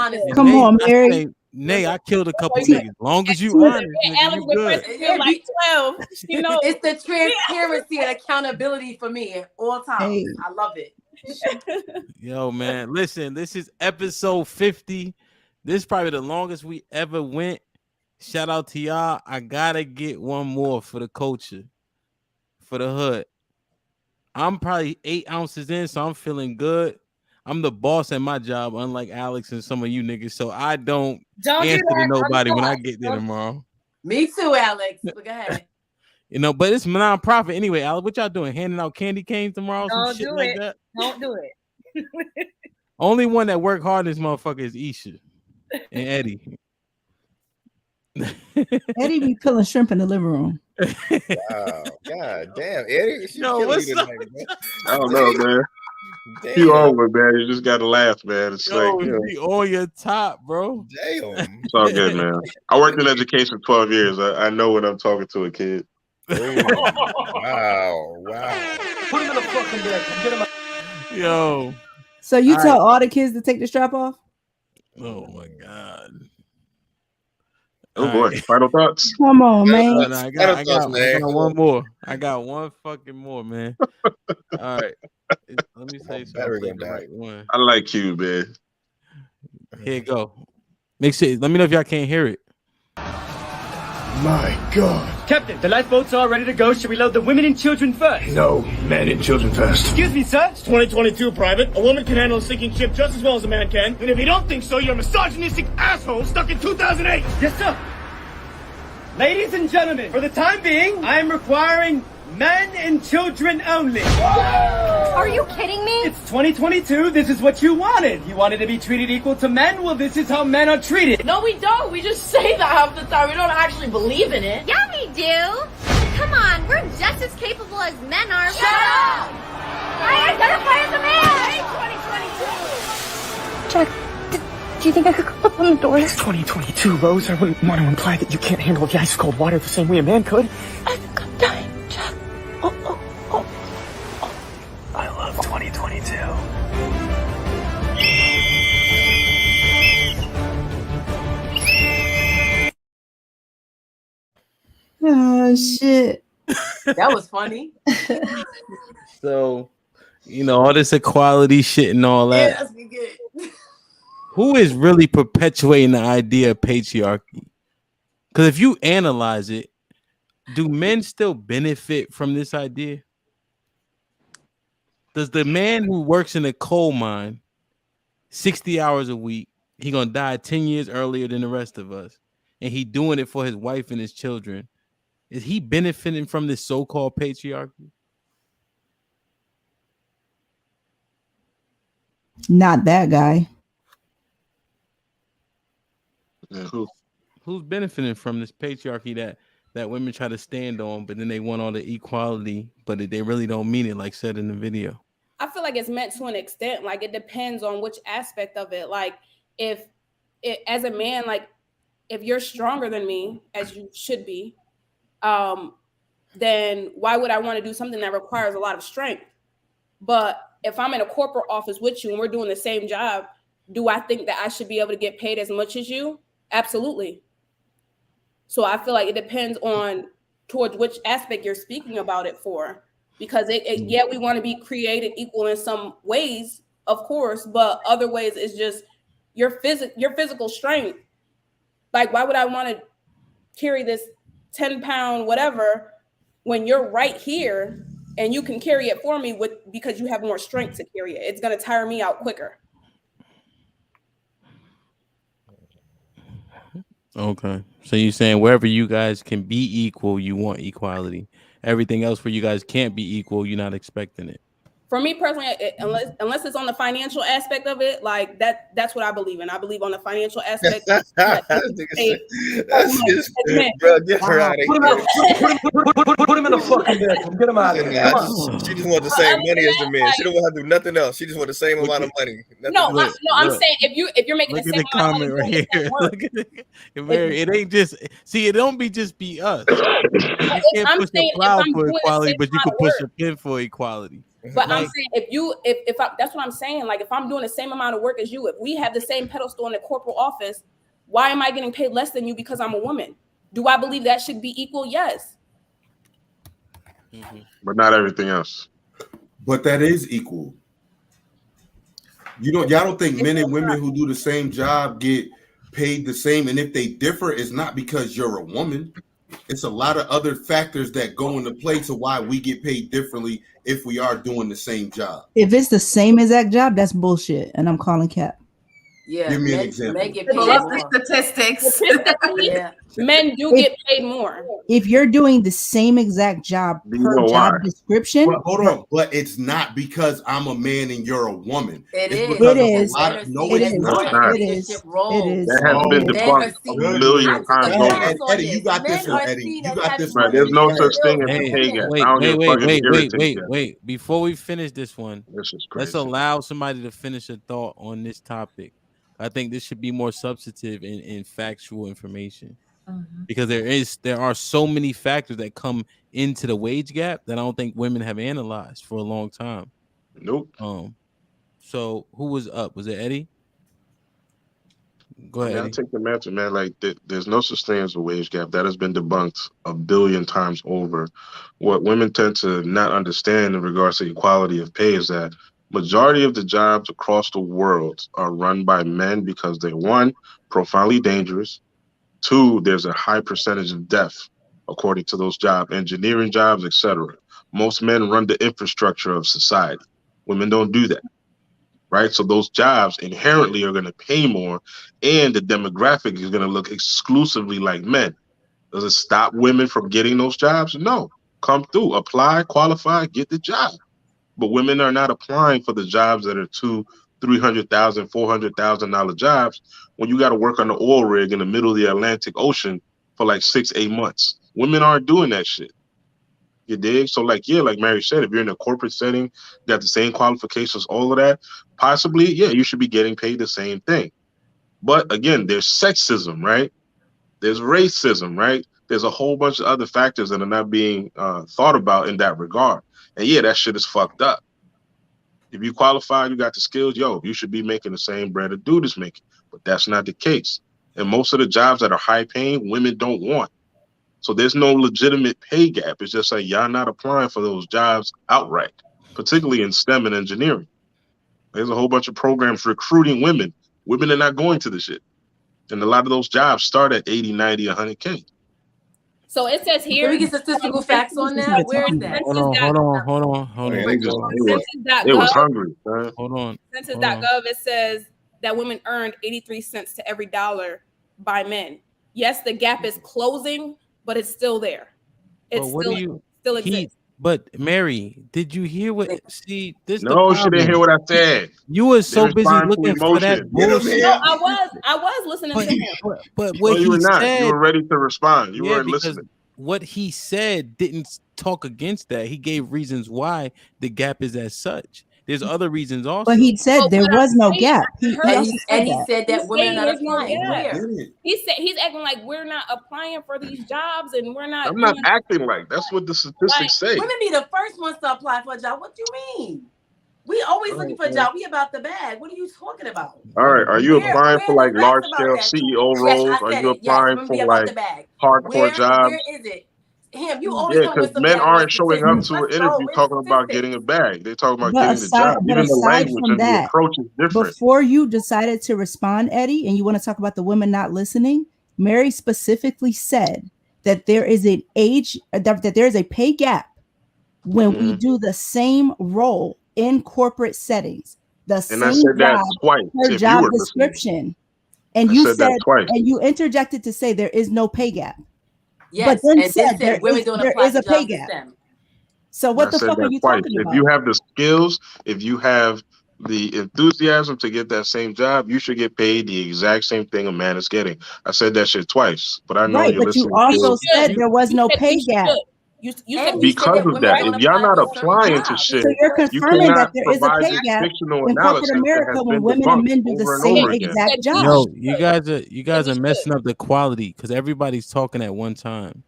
honest. Come on, Mary. Nay, I killed a couple niggas. Long as you honest, nigga, you good. Like 12. You know, it's the transparency and accountability for me at all times. Hey. I love it. Yo, man, listen, this is episode 50. This is probably the longest we ever went. Shout out to y'all. I gotta get one more for the culture, for the hood. I'm probably 8 ounces in, so I'm feeling good. I'm the boss at my job, unlike Alex and some of you niggas. So I don't answer to nobody when I get there tomorrow. Me too, Alex. But go ahead. You know, but it's non-profit anyway. Alex, what y'all doing? Handing out candy canes tomorrow? Some shit like that? Don't do it. Only one that work hard in this motherfucker is Easha and Eddie. Eddie be peeling shrimp in the living room. Wow, god damn, Eddie. Yo, what's up? I don't know, man. Damn. You over, man. You just gotta laugh, man. It's Yo, like, you on your top, bro. Damn. It's all good, man. I worked in education 12 years. I know when I'm talking to a kid. Wow. Put him in the fucking bed. Get him out. Yo. So you tell all the kids to take the strap off? Oh my god. Oh boy. Final thoughts. Come on, man. I got one more. I got one fucking more, man. All right. Let me say something. Right one. I like you, man. Here you go. Make sure. Let me know if y'all can't hear it. My God. Captain, the lifeboats are ready to go. Should we load the women and children first? No, men and children first. Excuse me, sir. It's 2022, Private. A woman can handle a sinking ship just as well as a man can. And if you don't think so, you're a misogynistic asshole stuck in 2008. Yes, sir. Ladies and gentlemen, for the time being, I am requiring men and children only. Are you kidding me? It's 2022. This is what you wanted. You wanted to be treated equal to men? Well, this is how men are treated. No, we don't. We just say that half the time. We don't actually believe in it. Yeah, we do. Come on, we're just as capable as men are. Shut up! I identify as a man! 2022! Jack, do you think I could go up on the door? It's 2022, Rose. I wouldn't want to imply that you can't handle the ice cold water the same way a man could. I think I'm dying, Jack. I love 2022. Oh shit. That was funny. So, you know, all this equality shit and all that. Yeah, that's good. Who is really perpetuating the idea of patriarchy? Because if you analyze it, do men still benefit from this idea? Does the man who works in a coal mine 60 hours a week, he gonna die 10 years earlier than the rest of us, and he doing it for his wife and his children, is he benefiting from this so-called patriarchy? Not that guy. Yeah, Who's benefiting from this patriarchy that women try to stand on, but then they want all the equality, but they really don't mean it, like said in the video? I feel like it's meant to an extent. Like, it depends on which aspect of it. Like, if it, as a man, like, if you're stronger than me, as you should be, then why would I want to do something that requires a lot of strength? But if I'm in a corporate office with you and we're doing the same job, do I think that I should be able to get paid as much as you? Absolutely. So I feel like it depends on towards which aspect you're speaking about it for. Because yeah, we want to be created equal in some ways, of course, but other ways it's just your physical strength. Like, why would I want to carry this 10-pound whatever when you're right here and you can carry it for me because you have more strength to carry it? It's going to tire me out quicker. Okay. So you're saying wherever you guys can be equal, you want equality. Everything else where you guys can't be equal, you're not expecting it. For me personally, unless it's on the financial aspect of it, like that's what I believe in. I believe on the financial aspect. Bro, get her out of here. Put him in the fucking bed. Get him out of here. She just want the same money as the men. She don't want to do nothing else. She just want the same amount of money. I'm saying if you're making the same amount of money, right here. Look at it. It ain't just it don't be us. You can't push a plow for equality, but you can push a pin for equality. But I'm saying if that's what I'm saying. Like if I'm doing the same amount of work as you, if we have the same pedestal in the corporate office, why am I getting paid less than you because I'm a woman? Do I believe that should be equal? Yes. But not everything else. But that is equal. Y'all don't think men and women who do the same job get paid the same? And if they differ, it's not because you're a woman. It's a lot of other factors that go into play to why we get paid differently if we are doing the same job. If it's the same exact job, that's bullshit, and I'm calling cap. Yeah, give me an example. Statistics. Yeah. Men do get paid more. If you're doing the same exact job per job description, but hold on, but it's not because I'm a man and you're a woman. It it's is. because It of is. a lot of, no, It it's is. not. It is. It is. That has been debunked a million times over. Eddie, you got this one, Eddie. You got this Right, one. there's no such thing as a pay gap. I don't give a fuck if it irritates you. Wait. Before we finish this one, this is let's allow somebody to finish a thought on this topic. I think this should be more substantive and factual information because there are so many factors that come into the wage gap that I don't think women have analyzed for a long time. Nope. So who was up? Was it Eddie? Go ahead. I take the answer, man. Like, there's no such thing as a wage gap. That has been debunked a billion times over. What women tend to not understand in regards to equality of pay is that majority of the jobs across the world are run by men because they're, one, profoundly dangerous. Two, there's a high percentage of death according to those jobs, engineering jobs, etc. Most men run the infrastructure of society. Women don't do that. Right? So those jobs inherently are going to pay more, and the demographic is going to look exclusively like men. Does it stop women from getting those jobs? No. Come through, apply, qualify, get the job. But women are not applying for the jobs that are $200,000, $300,000, $400,000 jobs when you got to work on the oil rig in the middle of the Atlantic Ocean for like 6-8 months. Women aren't doing that shit. You dig? So like Mary said, if you're in a corporate setting, got the same qualifications, all of that, possibly, you should be getting paid the same thing. But again, there's sexism, right? There's racism, right? There's a whole bunch of other factors that are not being thought about in that regard. And that shit is fucked up. If you qualify, you got the skills, you should be making the same bread a dude is making. But that's not the case. And most of the jobs that are high paying, women don't want. So there's no legitimate pay gap. It's just like y'all not applying for those jobs outright, particularly in STEM and engineering. There's a whole bunch of programs recruiting women. Women are not going to the shit. And a lot of those jobs start at 80, 90, 100K. So it says here. Can we get statistical facts on that? Where is that? Hold on. It was hungry. Man. Hold on. Census.gov, it says that women earned 83 cents to every dollar by men. Yes, the gap is closing, but it's still there. It's still exists. But Mary, did you hear what? See, this. No, she didn't hear what I said. You were so busy looking for that bullshit. No, I was listening to him. But what you were not. said, you were ready to respond. You weren't listening. What he said didn't talk against that. He gave reasons why the gap is as such. There's other reasons also. But he said there was no gap. He said that women are not applying. He's acting like we're not applying for these jobs and we're not. I'm not acting like that's what the statistics say. Women be the first ones to apply for a job. What do you mean? We always looking for a job. We about the bag. What are you talking about? All right. Are you applying for like large scale CEO roles? Are you applying for like hardcore jobs? Where is it? Because men aren't showing up to an interview talking about getting a bag. They're talking about getting the job. Even the language and the approach is different. Before you decided to respond, Eddie, and you want to talk about the women not listening, Mary specifically said that there is an that there is a pay gap when we do the same role in corporate settings. The same I said that twice. Per job description. And you said and you interjected to say there is no pay gap. Yes, but then said there is a pay gap. So what the fuck are you talking about? If you have the skills, if you have the enthusiasm to get that same job, you should get paid the exact same thing a man is getting. I said that shit twice, but I know you're listening. But you also said there was no pay gap. Because of that, if y'all not applying to shit, so you're confirming that there is a pay gap in corporate America when women and men do the same exact job. Yo, you guys are messing up the quality because everybody's talking at one time.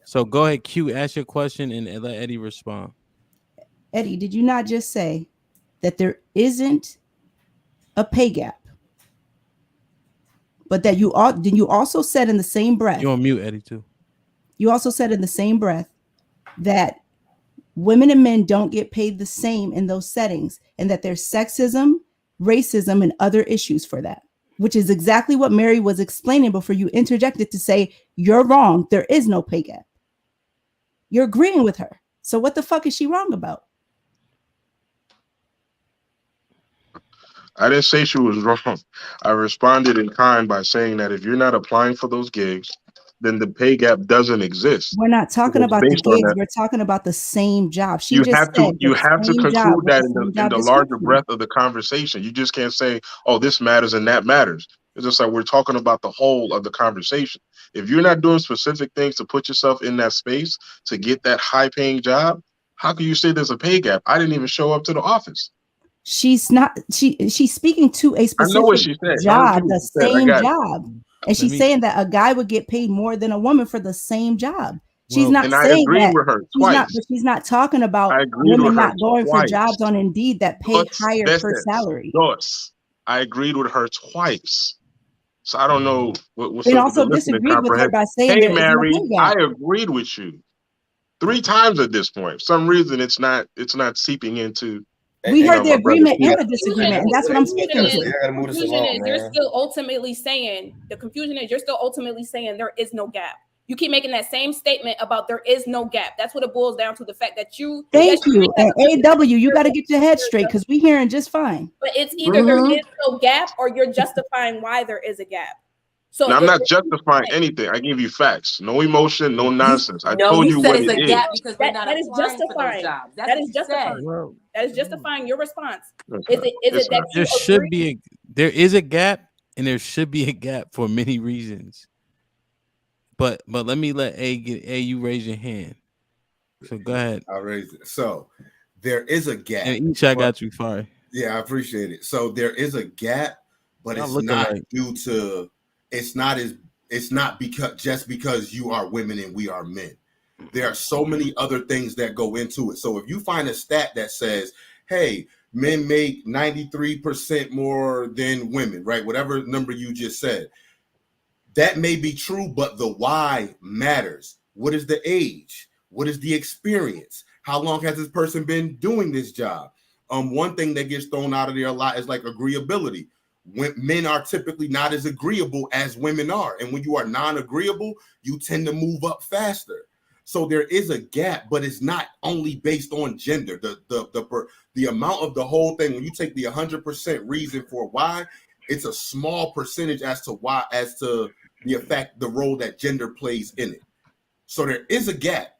So go ahead, Q, ask your question and let Eddie respond. Eddie, did you not just say that there isn't a pay gap? But that you also said in the same breath. You're on mute, Eddie, too. You also said in the same breath that women and men don't get paid the same in those settings, and that there's sexism, racism, and other issues for that, which is exactly what Mary was explaining before you interjected to say, you're wrong. There is no pay gap. You're agreeing with her. So what the fuck is she wrong about? I didn't say she was wrong. I responded in kind by saying that if you're not applying for those gigs, then the pay gap doesn't exist. We're not talking Because about the based on gigs. that, We're talking about the same job. She you just have said to the same job conclude with that the same in job the larger description. breadth of the conversation. You just can't say, oh, this matters and that matters. It's just like we're talking about the whole of the conversation. If you're not doing specific things to put yourself in that space to get that high paying job, how can you say there's a pay gap? I didn't even show up to the office. She's speaking to a I know what she specific said. job, the same job. And she's me- saying that a guy would get paid more than a woman for the same job. She's Well, not And I saying agreed that with her she's not, twice. but she's not talking about I agreed with women her not going for twice. jobs on Indeed that pay higher per Listen, salary. I agreed with her twice. So I don't know what's And up with the also listening disagreed with her comprehension. by saying Hey, there isn't a Mary, pay I gap. agreed with you 3 times at this point. For some reason, it's not seeping into. We heard the my brother agreement and Keith. the disagreement, and that's what I'm speaking to. The confusion is you're still ultimately saying there is no gap. You keep making that same statement about there is no gap. That's what it boils down to, the fact that you. Thank you. And AW, you got to get your head straight because we hearing just fine. But it's either there is no gap or you're justifying why there is a gap. So Now, I'm not justifying anything. I give you facts. No emotion, no nonsense. I told you what it is. Gap because we're not that is applying for those justifying. jobs. That's That what is you justifying. said. Well, That is justifying your response. It's Is it that there you should agree? there is a gap, and there should be a gap for many reasons. But let me let you raise your hand. So go ahead. I'll raise it. So there is a gap. And Easha, I got you. Fire. Yeah, I appreciate it. So there is a gap, but Y'all it's looking not like- due to it's not because you are women and we are men. There are so many other things that go into it. So if you find a stat that says, hey, men make 93% more than women, right? Whatever number you just said, that may be true, but the why matters. What is the age? What is the experience? How long has this person been doing this job? One thing that gets thrown out of there a lot is like agreeability. When men are typically not as agreeable as women are. And when you are non-agreeable, you tend to move up faster. So there is a gap, but it's not only based on gender. The amount of the whole thing, when you take the 100% reason for why, it's a small percentage as to the effect, the role that gender plays in it. So there is a gap.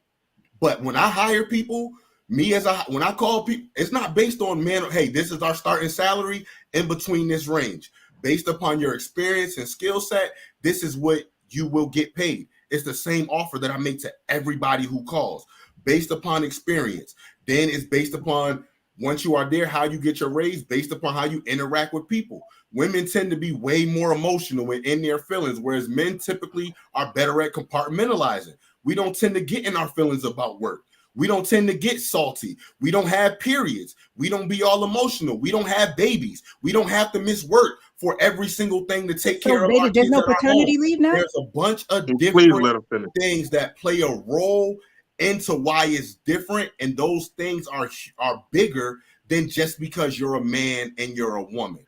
But when I hire people, when I call people, it's not based on men. Hey, this is our starting salary in between this range. Based upon your experience and skill set, this is what you will get paid. It's the same offer that I make to everybody who calls, based upon experience. Then it's based upon, once you are there, how you get your raise, based upon how you interact with people. Women tend to be way more emotional and in their feelings, whereas men typically are better at compartmentalizing. We don't tend to get in our feelings about work. We don't tend to get salty. We don't have periods. We don't be all emotional. We don't have babies. We don't have to miss work for every single thing to take care of our kids. There's no paternity leave now? There's a bunch of different things that play a role into why it's different, and those things are bigger than just because you're a man and you're a woman.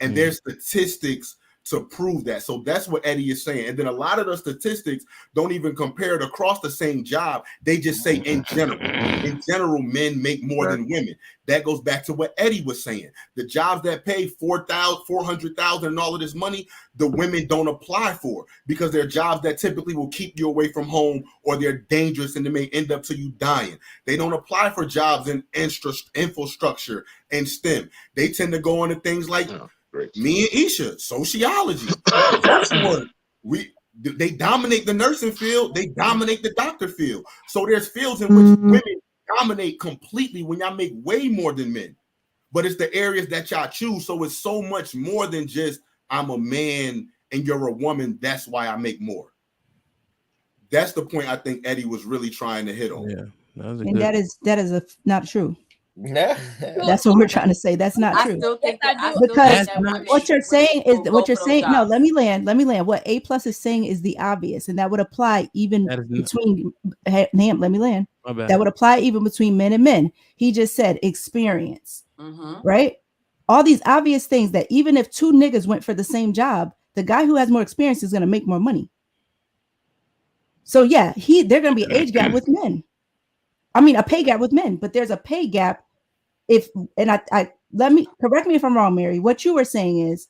And there's statistics to prove that. So that's what Eddie is saying. And then a lot of the statistics don't even compare it across the same job. They just say in general. In general, men make more than women. That goes back to what Eddie was saying. The jobs that pay $400,000 and all of this money, the women don't apply for, because they're jobs that typically will keep you away from home, or they're dangerous and they may end up to you dying. They don't apply for jobs in infrastructure and STEM. They tend to go into things like me and Easha, sociology, social work. They dominate the nursing field. They dominate the doctor field. So there's fields in which women dominate completely when y'all make way more than men. But it's the areas that y'all choose. So it's so much more than just I'm a man and you're a woman. That's why I make more. That's the point I think Eddie was really trying to hit on. Yeah, and that is not true. That's what we're trying to say. That's not true. I still think that Because women what you're saying is will what you're go for saying. those No, jobs. let me land. What A+ is saying is the obvious, and that would apply even between. Let me land. My bad. That would apply even between men and men. He just said experience, right? All these obvious things that even if two niggas went for the same job, the guy who has more experience is going to make more money. So yeah, they're going to be an age gap with men. I mean, a pay gap with men, but there's a pay gap. I let me correct me if I'm wrong, Mary. What you were saying is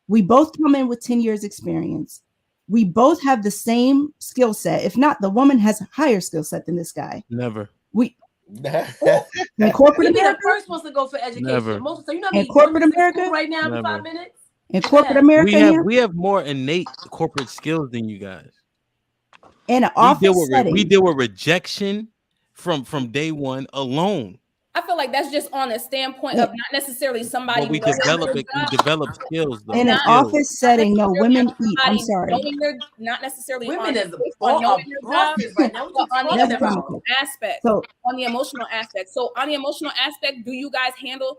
we both come in with 10 years experience. We both have the same skill set. If not, the woman has a higher skill set than this guy. Never. In corporate America, the first wants to go for education. Never. Most, so you know, in corporate America, right now, Never. 5 minutes. In corporate America, we have more innate corporate skills than you guys. In an office setting, we deal with rejection from day one alone. I feel like that's just on a standpoint of not necessarily somebody. But we develop skills though. In an office setting, no, women eat. I'm sorry. Not necessarily women is on knowing their job, right now. but on the That's emotional aspect. So, on the emotional aspect. So on the emotional aspect, do you guys handle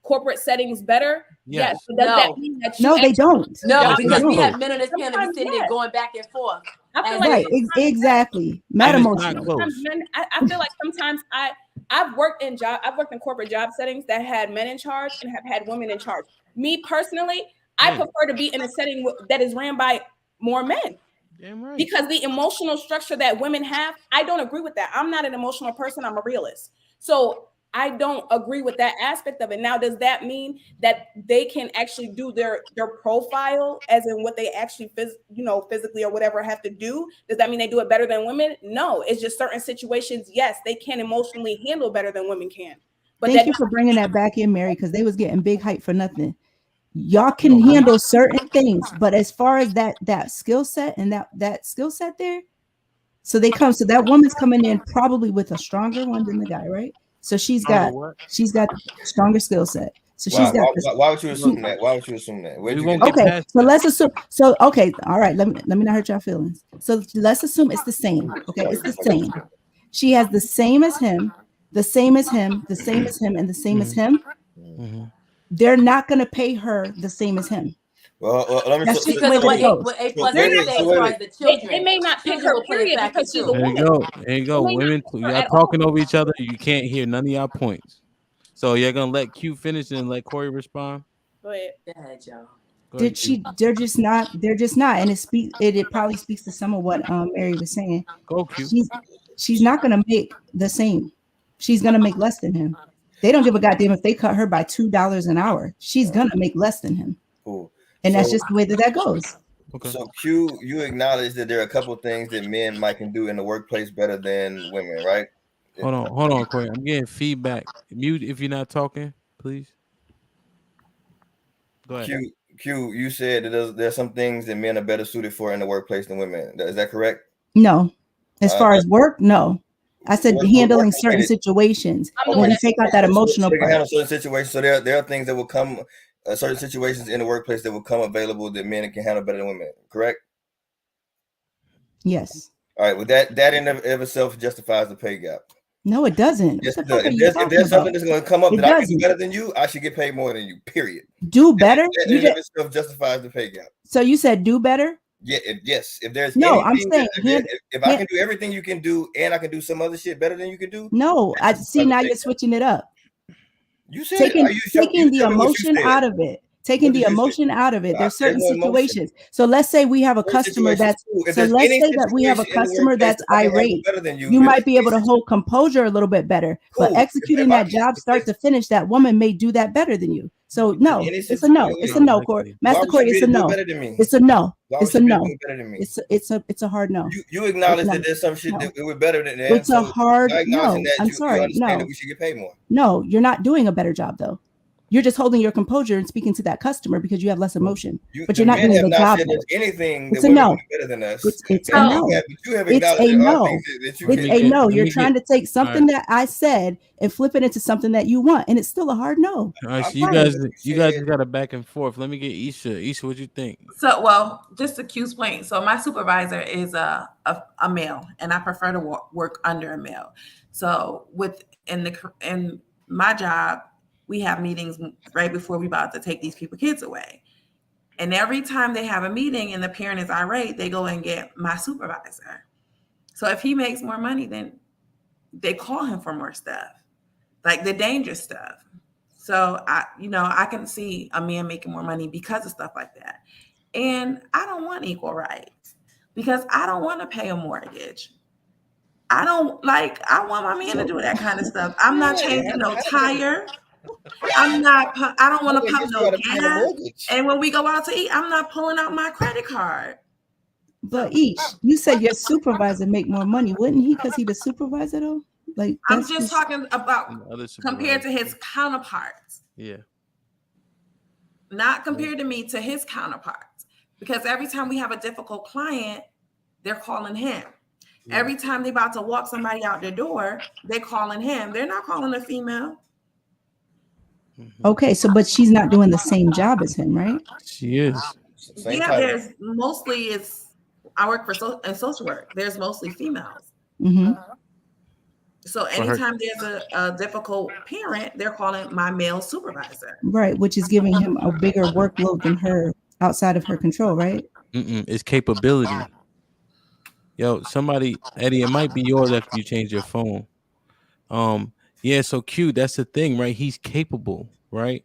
corporate settings better? Yes. No. Does that mean that you No, they don't. No, They because we don't. have men on this panel who sitting there going back and forth. I feel Right, exactly. Not emotional. I feel like sometimes I've worked in corporate job settings that had men in charge and have had women in charge. Me personally, I prefer to be in a setting that is ran by more men. Damn right. Because the emotional structure that women have, I don't agree with that. I'm not an emotional person. I'm a realist. So I don't agree with that aspect of it. Now, does that mean that they can actually do their profile as in what they actually physically or whatever have to do? Does that mean they do it better than women? No, it's just certain situations. Yes, they can emotionally handle better than women can. But thank you for bringing that back in, Mary, because they was getting big hype for nothing. Y'all can handle certain things, but as far as that skill set and that skill set there, so that woman's coming in probably with a stronger one than the guy, right? So she's got stronger skill set. So she's got. Why would you assume that? Why would you assume that? Okay, so let's assume. So okay, all right. Let me not hurt your feelings. So let's assume it's the same. Okay, it's the same. She has the same as him, the same as him, the same as him, and the same as him. They're not going to pay her the same as him. Well, let me. That's just the way that it goes. They may not pick her period because she's a woman. There you go. Women, y'all talking over each other. You can't hear none of y'all points. So you're gonna let Q finish and let Corey respond. Go ahead, y'all. They're just not, and it probably speaks to some of what Mary was saying. Go Q. She's not gonna make the same. She's gonna make less than him. They don't give a goddamn if they cut her by $2 an hour. She's gonna make less than him. Cool. And that's just the way that goes. Okay. So Q, you acknowledge that there are a couple of things that men might can do in the workplace better than women, right? Hold on, Corey. I'm getting feedback. Mute if you're not talking, please. Go ahead. Q, you said that there's some things that men are better suited for in the workplace than women. Is that correct? No. As far as work, no. I said handling certain situations. When you take out that emotional part. Handle certain situations. So there are things that will come, certain situations in the workplace that will come available that men can handle better than women. Correct? Yes. All right. Well, that in of itself justifies the pay gap. No, it doesn't. Yes, it does. If there's something that's going to come up that I can do better than you, I should get paid more than you. Period. Do better. That in of itself justifies the pay gap. So you said do better. Yeah. Yes. If there's I'm saying if I can do everything you can do and I can do some other shit better than you can do. No, I see. Now you're switching it up. You said taking the emotion out of it. Taking the emotion out of it. There's certain situations. So let's say we have a customer that's irate. You might be able to hold composure a little bit better, but executing that job start to finish, that woman may do that better than you. So no, it's a no. It's a no, Corey. Master Corey, it's a no. It's a no. It's a no. It's a hard no. You acknowledge that there's some shit that we're better than that. It's a hard no. I'm sorry. No. We should get paid more. No, you're not doing a better job though. You're just holding your composure and speaking to that customer because you have less emotion, but you're not doing the job. It's a no. Better than us. It's a no. It's a no. It's a no. You're trying to take something that I said and flip it into something that you want, and it's still a hard no. All right, so you guys got a back and forth. Let me get Easha. Easha, what you think? So, well, just to Q's point. So my supervisor is a male, and I prefer to work under a male. So in my job, we have meetings right before we about to take these people kids away. And every time they have a meeting and the parent is irate, they go and get my supervisor. So if he makes more money, then they call him for more stuff, like the dangerous stuff. So I can see a man making more money because of stuff like that. And I don't want equal rights because I don't want to pay a mortgage. I want my man to do that kind of stuff. I'm not changing no tire. I don't want to pump no gas. And when we go out to eat, I'm not pulling out my credit card. But you said your supervisor make more money, wouldn't he? Because he's the supervisor, though. Like I'm just talking about compared to his counterparts. Yeah. Not compared to me, to his counterparts. Because every time we have a difficult client, they're calling him. Yeah. Every time they about to walk somebody out the door, they're calling him. They're not calling a female. Okay, so but she's not doing the same job as him, right? She is. There's mostly I work for social work. There's mostly females. Mm-hmm. So anytime there's a difficult parent, they're calling my male supervisor. Right, which is giving him a bigger workload than her, outside of her control, right? It's capability. Yo, somebody, Eddie, it might be yours after you change your phone. Yeah, so Q, that's the thing, right? He's capable, right?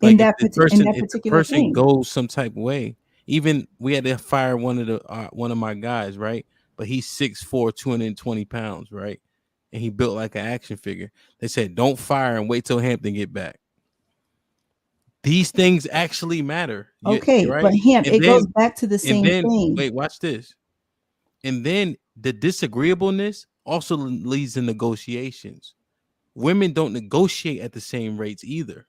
Like in that particular person thing. goes some type of way. Even we had to fire one of my guys, right? But he's 6'4", 220 pounds, right? And he built like an action figure. They said, don't fire and wait till Hampton get back. These things actually matter. Okay, right? But it goes back to the same thing. Wait, watch this. And then the disagreeableness also leads to negotiations. Women don't negotiate at the same rates either.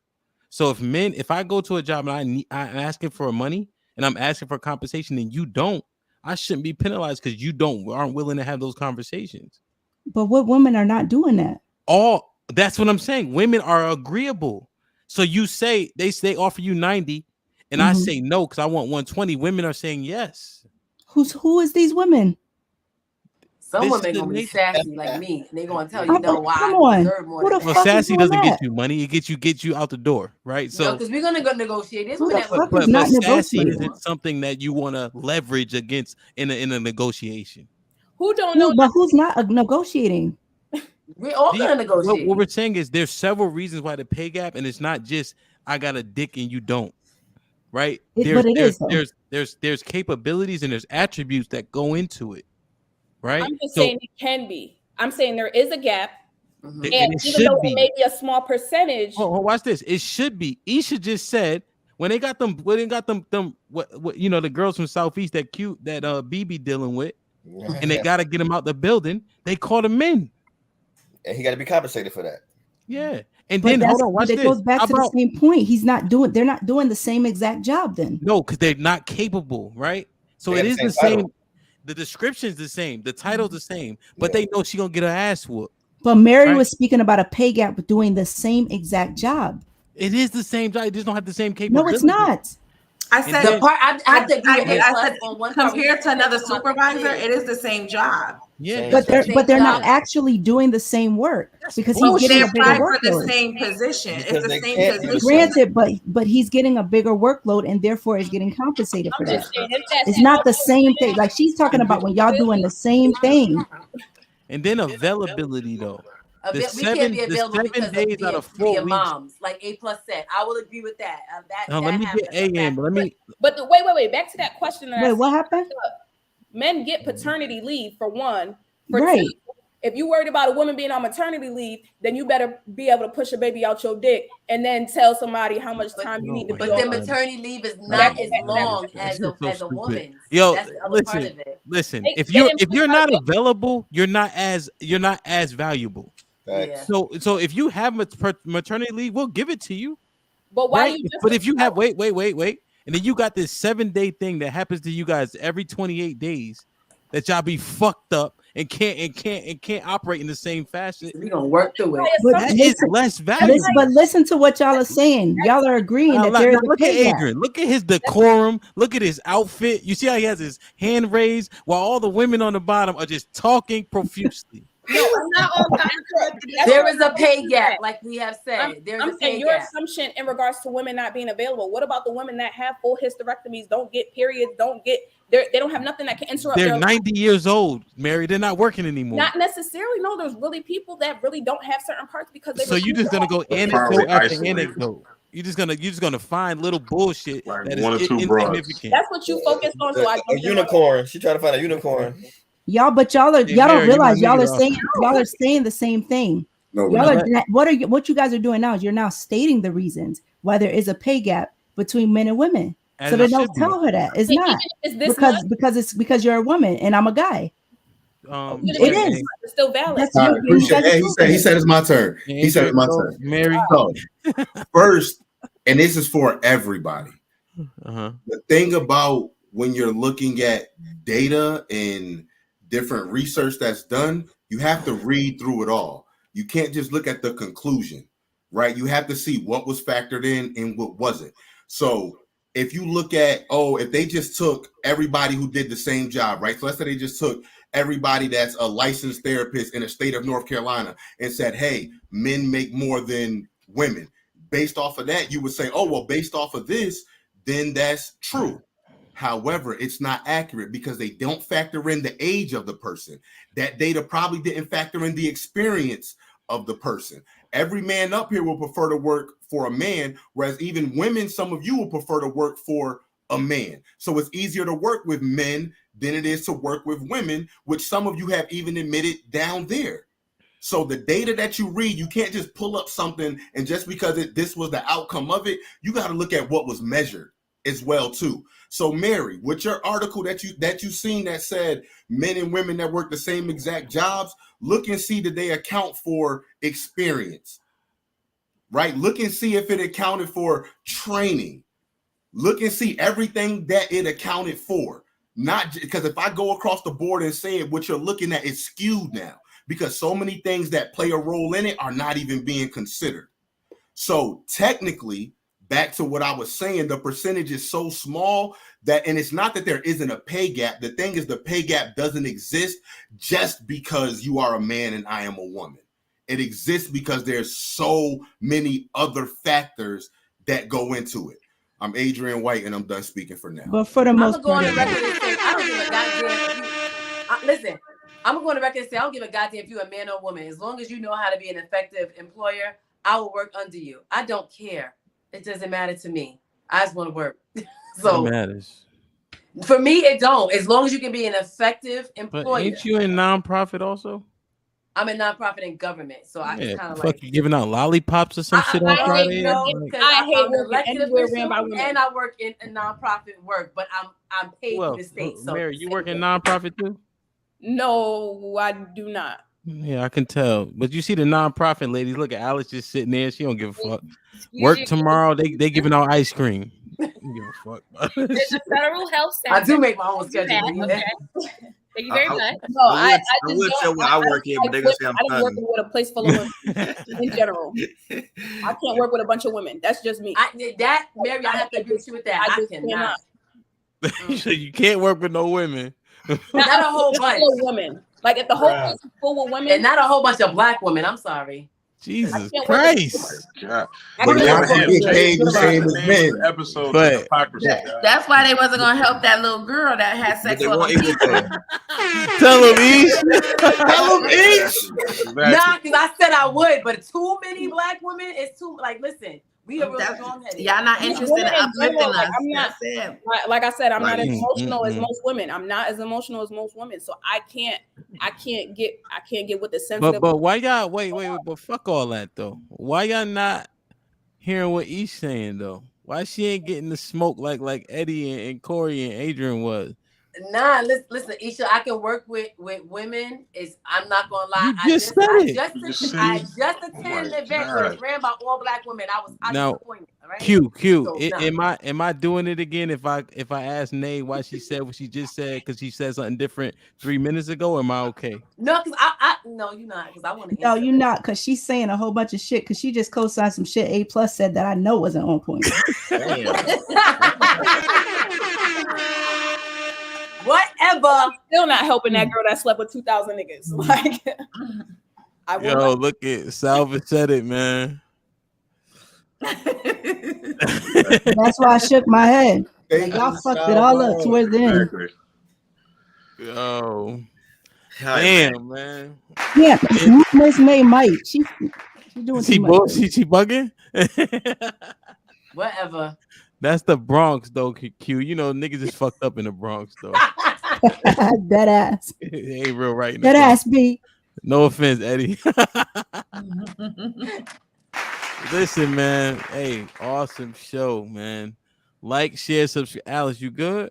So if I go to a job and I'm asking for money and I'm asking for compensation and you don't, I shouldn't be penalized because you aren't willing to have those conversations. But what women are not doing that? That's what I'm saying. Women are agreeable. So you say they offer you 90 and I say no because I want 120. Women are saying yes. Who is these women? Some women gonna be sassy like me, and they gonna tell you why I deserve more. Who the fuck sassy doesn't get you money; it gets you out the door, right? So because we're gonna go negotiate this. But sassy isn't something that you want to leverage against in a negotiation. Who don't know? But who's not negotiating? We're all gonna negotiate. What we're saying is there's several reasons why the pay gap, and it's not just I got a dick and you don't, right? There's capabilities and there's attributes that go into it. Right? I'm just saying it can be. I'm saying there is a gap, and even though it may be a small percentage. Oh, watch this. It should be. Easha just said when they got them, the girls from Southeast that BB dealing with, and they got to get them out the building. They call them in, and he got to be compensated for that. Yeah, and then hold on, watch this. It goes back to the same point. They're not doing the same exact job. Then no, because they're not capable, right? So it is the same. The description's the same, the title's the same, but they know she gonna get her ass whooped. But Mary was speaking about a pay gap with doing the same exact job. It is the same job. It just don't have the same capability. No, it's not. I said the part I have to agree. I said on one compared to another supervisor, it is the same job. Yeah, but they're not actually doing the same work because he's getting a bigger workload. For the same position. It's the same position. Granted, but he's getting a bigger workload and therefore is getting compensated for that. It's not the same thing. Like she's talking about when y'all doing the same thing. And then availability though. We can't be available because days out of 4 weeks. Moms, like A+ said. I will agree with that. Let me get A in, but wait. Back to that question. What happened? Men get paternity leave for one. Right. Two, if you worried about a woman being on maternity leave, then you better be able to push a baby out your dick and then tell somebody how much time you need to be. But the maternity leave is not as long as a woman. Yo, that's the other part of it. Listen. If you're not available, you're not as valuable. Yeah. So if you have maternity leave, we'll give it to you. But why? Right? But if you have wait, and then you got this 7-day thing that happens to you guys every 28 days, that y'all be fucked up and can't operate in the same fashion. We're gonna work through it. But that is less valuable. But listen to what y'all are saying. Y'all are agreeing that there is look at Adrian. Look at his decorum. Look at his outfit. You see how he has his hand raised while all the women on the bottom are just talking profusely. No, not all guys. There is a pay gap, like we have said. There's I'm a pay saying your gap. assumption in regards to women not being available. What about the women that have full hysterectomies, don't get periods, they don't have nothing that can interrupt They're their 90 years old, Mary. They're not working anymore. Not necessarily. No, there's really people that really don't have certain parts because they. So you're just gonna go anecdote after anecdote. You're just gonna find little bullshit that one or is two insignificant. That's what you focus on. So I A unicorn. She tried to find a unicorn. Y'all don't realize y'all are saying the same thing. No, what you guys are doing now is you're now stating the reasons why there is a pay gap between men and women. As so it they don't should be. tell her that it's not because you're a woman and I'm a guy. It is. It's still valid. He said it's my turn. He said it's my turn. Mary. So, first, and this is for everybody. The thing about when you're looking at data and different research that's done, you have to read through it all. You can't just look at the conclusion, right? You have to see what was factored in and what wasn't. So if you look at, if they just took everybody who did the same job, right? So let's say they just took everybody that's a licensed therapist in the state of North Carolina and said, hey, men make more than women. Based off of that, you would say, based off of this, then that's true. However, it's not accurate because they don't factor in the age of the person. That data probably didn't factor in the experience of the person. Every man up here will prefer to work for a man, whereas even women, some of you will prefer to work for a man. So it's easier to work with men than it is to work with women, which some of you have even admitted down there. So the data that you read, you can't just pull up something and just because this was the outcome of it, you got to look at what was measured as well too. So Mary, with your article that you seen that said men and women that work the same exact jobs, look and see that they account for experience, right? Look and see if it accounted for training. Look and see everything that it accounted for. Not because if I go across the board and say it, what you're looking at is skewed now because so many things that play a role in it are not even being considered. So technically, back to what I was saying, the percentage is so small that, and it's not that there isn't a pay gap. The thing is the pay gap doesn't exist just because you are a man and I am a woman. It exists because there's so many other factors that go into it. I'm Adrian White and I'm done speaking for now. But for the most part, I'm gonna go on the record and say I don't give a goddamn. Listen, I'm gonna go on the record and say I don't give a goddamn if you're a man or a woman. As long as you know how to be an effective employer, I will work under you. I don't care. It doesn't matter to me. I just want to work. So it matters. For me, it don't. As long as you can be an effective employer. But ain't you in nonprofit also? I'm a nonprofit in government, so I just kind of like you giving out lollipops or some shit on Friday. I hate working anywhere ran by women, and I work in a nonprofit work, but I'm paid for the state. So Mary, you work in nonprofit too? No, I do not. Yeah, I can tell. But you see the nonprofit ladies. Look at Alice just sitting there. She don't give a fuck. Work tomorrow. They giving out ice cream. Don't give a fuck. There's a federal health center. I do make my own schedule. Okay. Thank you very much. No, I would say where I work in, but they're gonna say I'm I work with a place full of women in general. I can't work with a bunch of women. That's just me. Mary, I have to agree with you with that. I cannot. You can't work with no women. Not a whole bunch of women. Like if the whole place is full of women, and not a whole bunch of black women. I'm sorry. Jesus Christ. But y'all can get paid the same as men. Episode but hypocrisy. That's why they wasn't gonna help that little girl that had sex with him. Tell him each. Tell him each. Nah, because I said I would, but too many black women is too. Like, listen, we are really wrong-headed. Y'all not interested in uplifting us. I'm not. Like I said, I'm not as emotional as most women. I'm not as emotional as most women, so I can't get with the sensitive. But why y'all wait, but fuck all that though. Why y'all not hearing what Easha saying though? Why she ain't getting the smoke like Eddie and Corey and Adrian was? Nah, listen, Easha, I can work with women. I'm not gonna lie. You just said it. I just attended an event where it's ran by all black women. I was disappointed. All right? Q. So, Am I doing it again if I ask Nay why she said what she just said because she said something different 3 minutes ago? Or am I okay? No, because no, you're not. Because I want to. No, you're not. Because she's saying a whole bunch of shit. Because she just co-signed some shit A+ said that I know wasn't on point. Whatever. Still not helping that girl that slept with 2,000 niggas. Like, I will Yo, not. look at Salva said it, man. That's why I shook my head. Like, y'all fucked it all up towards the end. Exactly. Yo, All right, damn, man. Yeah, Miss May might. She doing She too much. she bugging. Whatever. That's the Bronx, though. Q. You know, niggas is fucked up in the Bronx, though. Dead ass. It ain't real right. In the Dead Bronx. ass B. No offense, Eddie. Listen, man. Hey, awesome show, man. Like, share, subscribe. Alice, you good?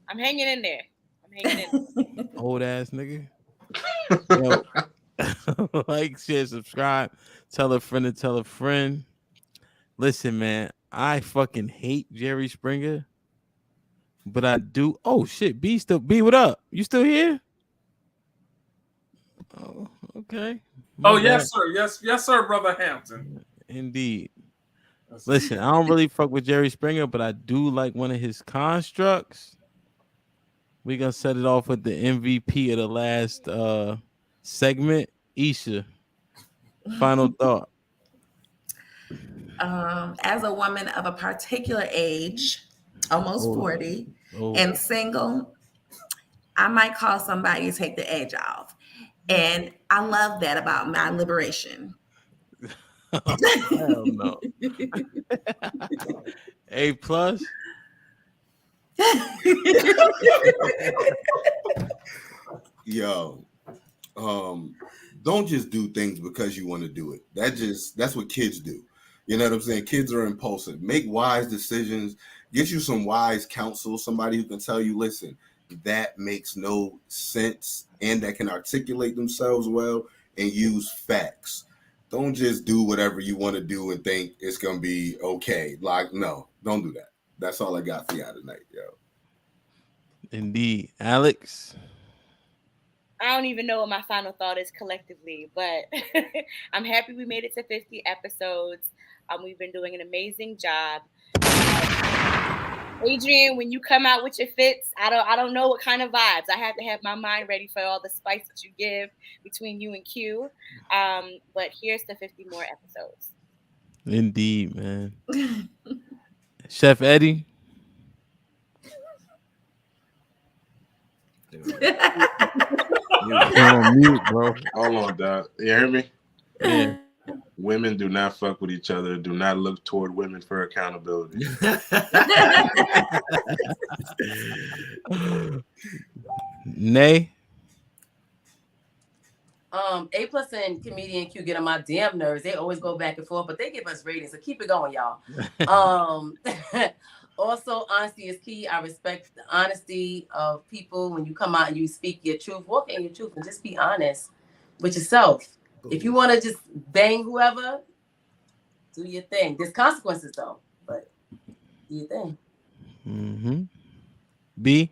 I'm hanging in there. I'm hanging in there. Old ass nigga. Yo, like, share, subscribe. Tell a friend to tell a friend. Listen, man. I fucking hate Jerry Springer, but I do. Oh shit, B still. B, what up? You still here? Oh, okay. My Oh bad. yes, sir. Yes, sir, brother Hampton. Indeed. Listen, I don't really fuck with Jerry Springer, but I do like one of his constructs. We're gonna set it off with the MVP of the last segment, Easha. Final thought. As a woman of a particular age, almost 40, and single, I might call somebody to take the edge off. And I love that about my liberation. Hell no. A plus. Yo, don't just do things because you want to do it. That's what kids do. You know what I'm saying? Kids are impulsive. Make wise decisions. Get you some wise counsel, somebody who can tell you, listen, that makes no sense, and that can articulate themselves well and use facts. Don't just do whatever you want to do and think it's going to be okay. Like, no, don't do that. That's all I got for y'all tonight, yo. Indeed. Alex? I don't even know what my final thought is collectively, but I'm happy we made it to 50 episodes. We've been doing an amazing job. Adrian, when you come out with your fits, I don't know what kind of vibes. I have to have my mind ready for all the spice that you give between you and Q. But here's to 50 more episodes. Indeed, man. Chef Eddie? You're on mute, bro. Hold on, Dad. You hear me? Yeah. Women do not fuck with each other. Do not look toward women for accountability. Nay? A plus and comedian Q get on my damn nerves. They always go back and forth, but they give us ratings, so keep it going, y'all. Also, honesty is key. I respect the honesty of people when you come out and you speak your truth. Walk in your truth and just be honest with yourself. If you want to just bang whoever, do your thing. There's consequences though, but do your thing. Mm-hmm. B?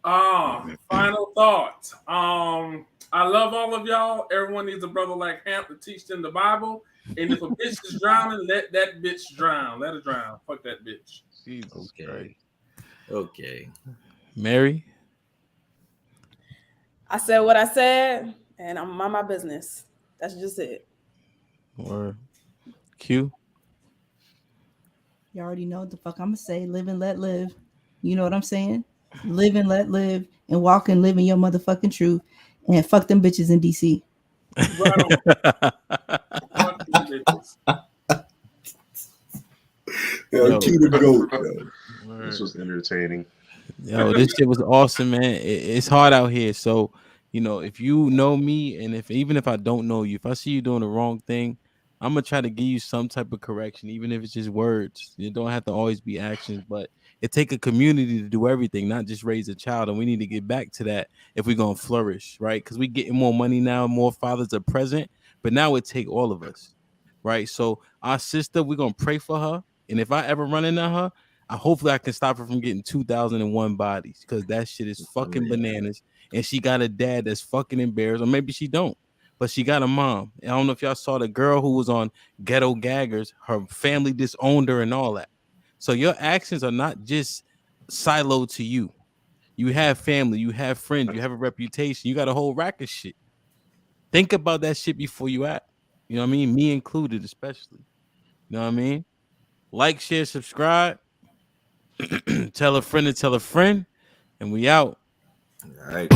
Final thought. I love all of y'all. Everyone needs a brother like Hamp to teach them the Bible. And if a bitch is drowning, let that bitch drown. Let her drown. Fuck that bitch. Jesus Christ. Okay. Mary? I said what I said, and I'm on my business. That's just it. Or Q? You already know what the fuck I'm gonna say. Live and let live. You know what I'm saying? Live and let live, and walk and live in your motherfucking truth. And fuck them bitches in DC. Yo, Q the GOAT. This was entertaining. Yo, this shit was awesome, man. It's hard out here. So, you know, if you know me, and even if I don't know you, if I see you doing the wrong thing, I'm gonna try to give you some type of correction, even if it's just words. It don't have to always be actions, but it take a community to do everything, not just raise a child. And we need to get back to that if we're gonna flourish, right? Because we getting more money now, more fathers are present, but now it take all of us, right? So our sister, we're gonna pray for her, and if I ever run into her, hopefully I can stop her from getting 2001 bodies, because that shit is fucking bananas. And she got a dad that's fucking embarrassed, or maybe she don't, but she got a mom. I don't know if y'all saw the girl who was on Ghetto Gaggers. Her family disowned her and all that. So your actions are not just siloed to you. You have family, you have friends, you have a reputation, you got a whole rack of shit. Think about that shit before you act. You know what I mean? Me included, especially. You know what I mean? Like, share, subscribe. Tell a friend to tell a friend. And we out. All right.